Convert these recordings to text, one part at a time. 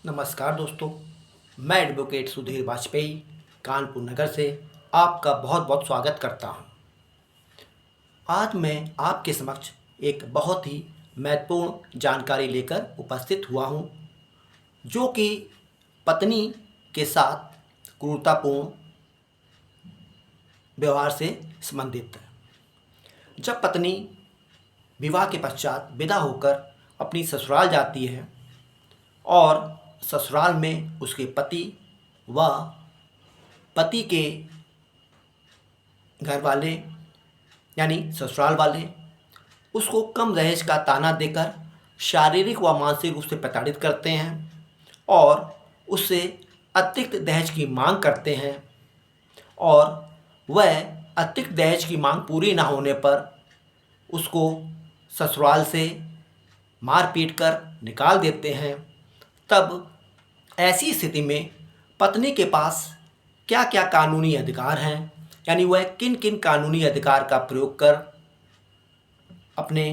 नमस्कार दोस्तों। मैं एडवोकेट सुधीर वाजपेयी कानपुर नगर से आपका बहुत बहुत स्वागत करता हूं। आज मैं आपके समक्ष एक बहुत ही महत्वपूर्ण जानकारी लेकर उपस्थित हुआ हूं, जो कि पत्नी के साथ क्रूरतापूर्ण व्यवहार से संबंधित है। जब पत्नी विवाह के पश्चात विदा होकर अपनी ससुराल जाती है और ससुराल में उसके पति व पति के घर वाले यानी ससुराल वाले उसको कम दहेज का ताना देकर शारीरिक व मानसिक रूप से प्रताड़ित करते हैं और उससे अतिरिक्त दहेज की मांग करते हैं और वह अतिरिक्त दहेज की मांग पूरी ना होने पर उसको ससुराल से मार पीट कर निकाल देते हैं। तब ऐसी स्थिति में पत्नी के पास क्या क्या कानूनी अधिकार हैं, यानी वह किन किन कानूनी अधिकार का प्रयोग कर अपने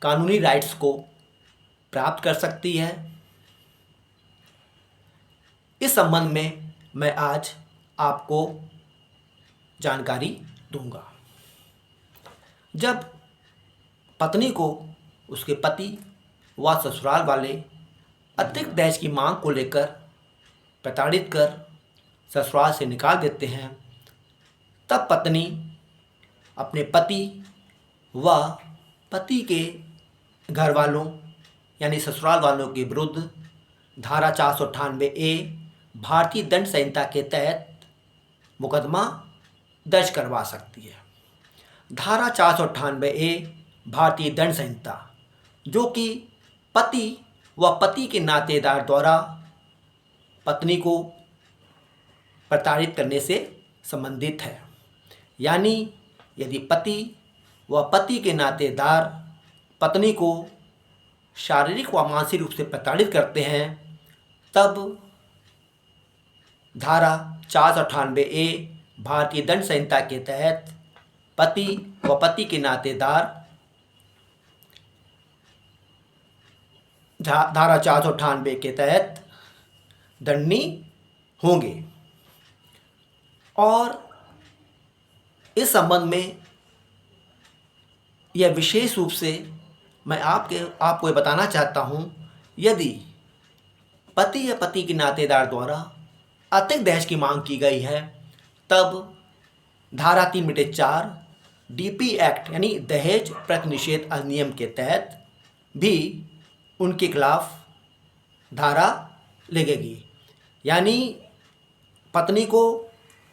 कानूनी राइट्स को प्राप्त कर सकती है। इस संबंध में मैं आज आपको जानकारी दूंगा। जब पत्नी को उसके पति व ससुराल वाले अतिरिक्त दहेज की मांग को लेकर प्रताड़ित कर ससुराल से निकाल देते हैं, तब पत्नी अपने पति व पति के घर वालों यानी ससुराल वालों के विरुद्ध धारा 498A भारतीय दंड संहिता के तहत मुकदमा दर्ज करवा सकती है। धारा 498A भारतीय दंड संहिता, जो कि पति व पति के नातेदार द्वारा पत्नी को प्रताड़ित करने से संबंधित है। यानी यदि पति व पति के नातेदार पत्नी को शारीरिक व मानसिक रूप से प्रताड़ित करते हैं, तब धारा 498A भारतीय दंड संहिता के तहत पति व पति के नातेदार धारा 498 के तहत दंडनीय होंगे। और इस संबंध में यह विशेष रूप से मैं आपको ये बताना चाहता हूँ, यदि पति या पति के नातेदार द्वारा अतिरिक्त दहेज की मांग की गई है, तब धारा 3-4 DP एक्ट यानी दहेज प्रतिनिषेध अधिनियम के तहत भी उनके खिलाफ धारा लगेगी। यानी पत्नी को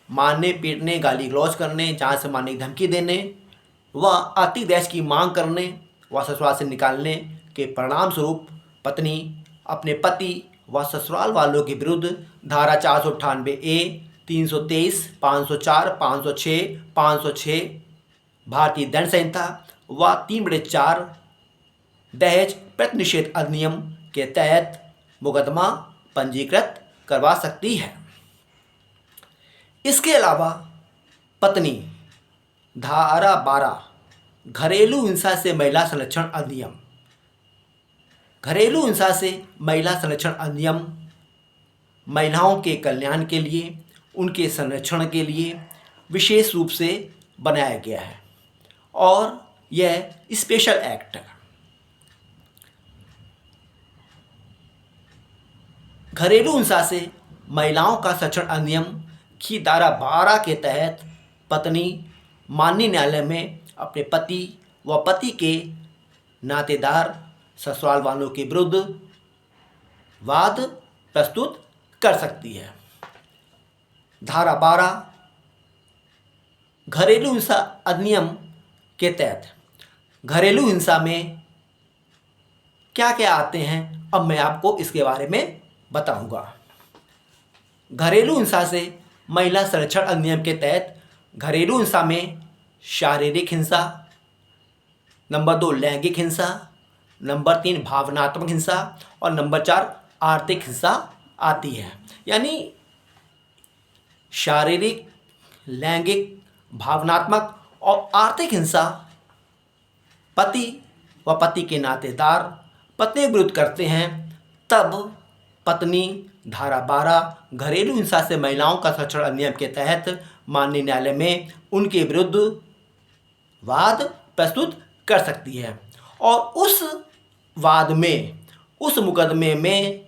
मारने पीटने, गाली गलौज करने, जान से मारने की धमकी देने व अतिरिक्त दहेज की मांग करने व ससुराल से निकालने के परिणाम स्वरूप पत्नी अपने पति व ससुराल वालों के विरुद्ध धारा 498A, 323, 504, 506, 506 भारतीय दंड संहिता व 3/4 दहेज प्रतिनिषेध अधिनियम के तहत मुकदमा पंजीकृत करवा सकती है। इसके अलावा पत्नी धारा 12 घरेलू हिंसा से महिला संरक्षण अधिनियम, घरेलू हिंसा से महिला संरक्षण अधिनियम महिलाओं के कल्याण के लिए, उनके संरक्षण के लिए विशेष रूप से बनाया गया है और यह स्पेशल एक्ट है। घरेलू हिंसा से महिलाओं का संरक्षण अधिनियम की धारा 12 के तहत पत्नी माननीय न्यायालय में अपने पति व पति के नातेदार ससुराल वालों के विरुद्ध वाद प्रस्तुत कर सकती है। धारा 12 घरेलू हिंसा अधिनियम के तहत घरेलू हिंसा में क्या क्या आते हैं, अब मैं आपको इसके बारे में बताऊंगा। घरेलू हिंसा से महिला संरक्षण अधिनियम के तहत घरेलू हिंसा में शारीरिक हिंसा, नंबर 2 लैंगिक हिंसा, नंबर 3 भावनात्मक हिंसा और नंबर 4 आर्थिक हिंसा आती है। यानी शारीरिक, लैंगिक, भावनात्मक और आर्थिक हिंसा पति व पति के नातेदार पत्नी के विरुद्ध करते हैं, तब पत्नी धारा 12 घरेलू हिंसा से महिलाओं का संरक्षण अधिनियम के तहत माननीय न्यायालय में उनके विरुद्ध वाद प्रस्तुत कर सकती है और उस वाद में, उस मुकदमे में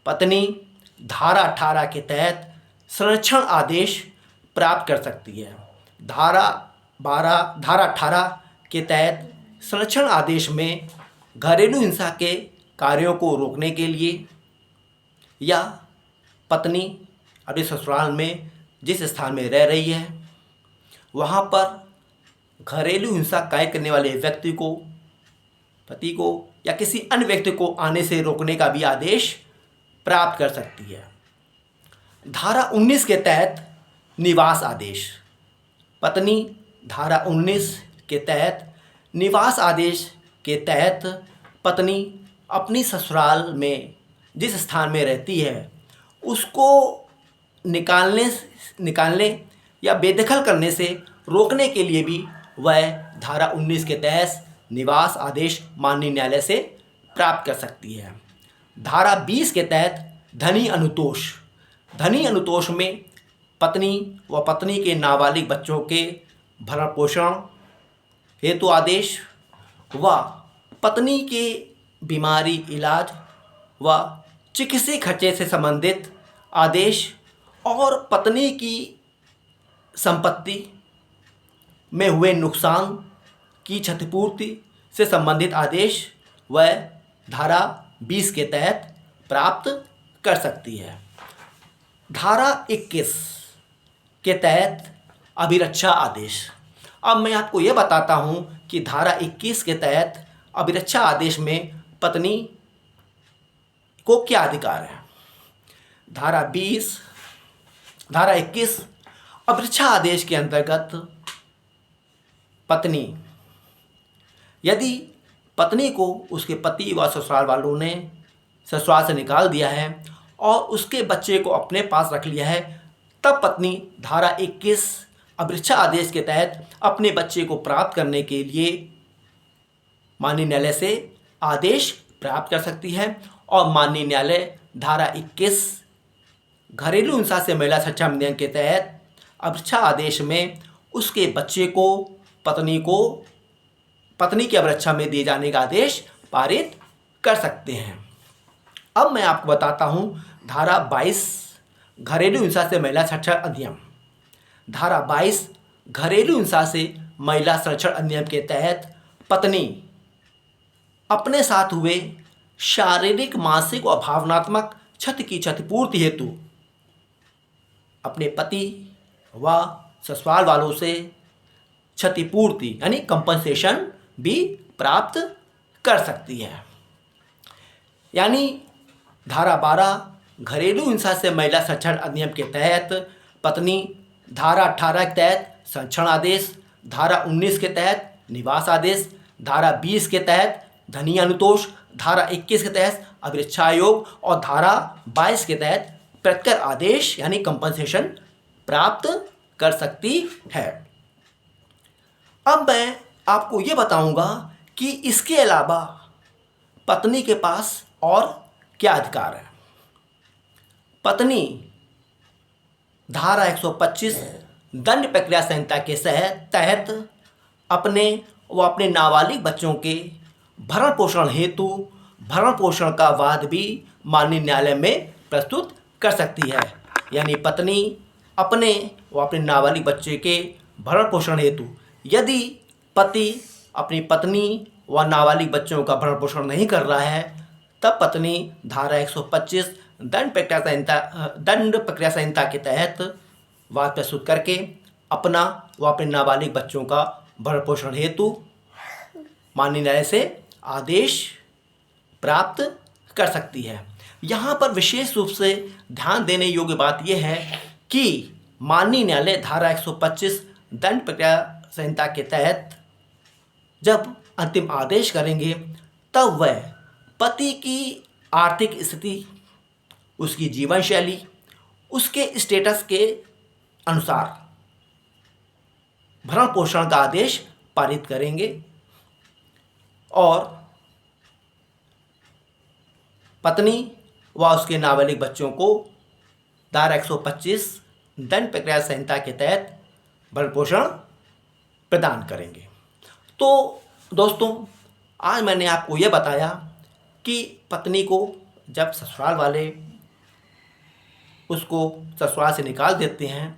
पत्नी धारा 18 के तहत संरक्षण आदेश प्राप्त कर सकती है। धारा 18 के तहत संरक्षण आदेश में घरेलू हिंसा के कार्यों को रोकने के लिए या पत्नी अपने ससुराल में जिस स्थान में रह रही है वहाँ पर घरेलू हिंसा कार्य करने वाले व्यक्ति को, पति को या किसी अन्य व्यक्ति को आने से रोकने का भी आदेश प्राप्त कर सकती है। धारा 19 के तहत निवास आदेश, पत्नी धारा 19 के तहत निवास आदेश के तहत पत्नी अपनी ससुराल में जिस स्थान में रहती है उसको निकालने या बेदखल करने से रोकने के लिए भी वह धारा 19 के तहत निवास आदेश माननीय न्यायालय से प्राप्त कर सकती है। धारा 20 के तहत धनी अनुतोष, धनी अनुतोष में पत्नी व पत्नी के नाबालिग बच्चों के भरण पोषण हेतु आदेश व पत्नी के बीमारी, इलाज व चिकित्सीय खर्चे से संबंधित आदेश और पत्नी की संपत्ति में हुए नुकसान की क्षतिपूर्ति से संबंधित आदेश वह धारा 20 के तहत प्राप्त कर सकती है। धारा 21 के तहत अभिरक्षा आदेश। अब मैं आपको यह बताता हूं कि धारा 21 के तहत अभिरक्षा आदेश में पत्नी को क्या अधिकार है। धारा 21 अभिरक्षा आदेश के अंतर्गत पत्नी, यदि पत्नी को उसके पति व ससुराल वालों ने ससुराल से निकाल दिया है और उसके बच्चे को अपने पास रख लिया है, तब पत्नी धारा 21 अभिरक्षा आदेश के तहत अपने बच्चे को प्राप्त करने के लिए माननीय न्यायालय से आदेश प्राप्त कर सकती है और माननीय न्यायालय धारा 21 घरेलू हिंसा से महिला सुरक्षा अधिनियम के तहत अभिरक्षा आदेश में उसके बच्चे को पत्नी की अभिरक्षा में दिए जाने का आदेश पारित कर सकते हैं। अब मैं आपको बताता हूं धारा 22 घरेलू हिंसा से महिला संरक्षण अधिनियम। धारा 22 घरेलू हिंसा से महिला संरक्षण अधिनियम के तहत पत्नी अपने साथ हुए शारीरिक, मानसिक और भावनात्मक क्षति की क्षतिपूर्ति हेतु अपने पति व ससुराल वालों से क्षतिपूर्ति यानी कंपनसेशन भी प्राप्त कर सकती है। यानी धारा 12 घरेलू हिंसा से महिला संरक्षण अधिनियम के तहत पत्नी धारा 18 के तहत संरक्षण आदेश, धारा 19 के तहत निवास आदेश, धारा 20 के तहत धनी अनुतोष, धारा 21 के तहत अभिरक्षा आयोग और धारा 22 के तहत प्रत्यय आदेश यानी कंपनसेशन प्राप्त कर सकती है। अब मैं आपको ये बताऊंगा कि इसके अलावा पत्नी के पास और क्या अधिकार है। पत्नी धारा 125 दंड प्रक्रिया संहिता के तहत अपने व अपने नाबालिग बच्चों के भरण पोषण हेतु भरण पोषण का वाद भी माननीय न्यायालय में प्रस्तुत कर सकती है। यानी पत्नी अपने व अपने नाबालिग बच्चे के भरण पोषण हेतु यदि पति अपनी पत्नी व नाबालिग बच्चों का भरण पोषण नहीं कर रहा है, तब पत्नी धारा 125 दंड प्रक्रिया संहिता के तहत वाद प्रस्तुत करके अपना व अपने नाबालिग बच्चों का भरण पोषण हेतु माननीय न्यायालय से आदेश प्राप्त कर सकती है। यहाँ पर विशेष रूप से ध्यान देने योग्य बात यह है कि माननीय न्यायालय धारा 125 दंड प्रक्रिया संहिता के तहत जब अंतिम आदेश करेंगे तब वह पति की आर्थिक स्थिति, उसकी जीवन शैली, उसके स्टेटस के अनुसार भरण पोषण का आदेश पारित करेंगे और पत्नी व उसके नाबालिग बच्चों को धारा 125 दंड प्रक्रिया संहिता के तहत भरण पोषण प्रदान करेंगे। तो दोस्तों, आज मैंने आपको यह बताया कि पत्नी को जब ससुराल वाले उसको ससुराल से निकाल देते हैं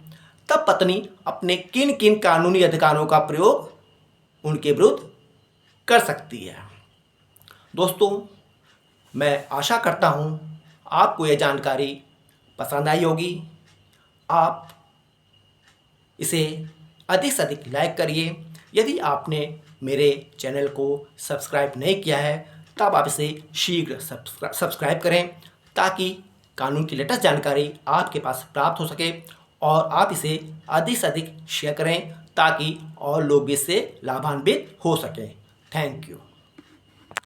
तब पत्नी अपने किन किन कानूनी अधिकारों का प्रयोग उनके विरुद्ध कर सकती है। दोस्तों, मैं आशा करता हूँ आपको यह जानकारी पसंद आई होगी। आप इसे अधिक से अधिक लाइक करिए। यदि आपने मेरे चैनल को सब्सक्राइब नहीं किया है तब आप इसे शीघ्र सब्सक्राइब करें ताकि कानून की लेटेस्ट जानकारी आपके पास प्राप्त हो सके और आप इसे अधिक से अधिक शेयर करें ताकि और लोग भी इससे लाभान्वित हो सकें। Thank you.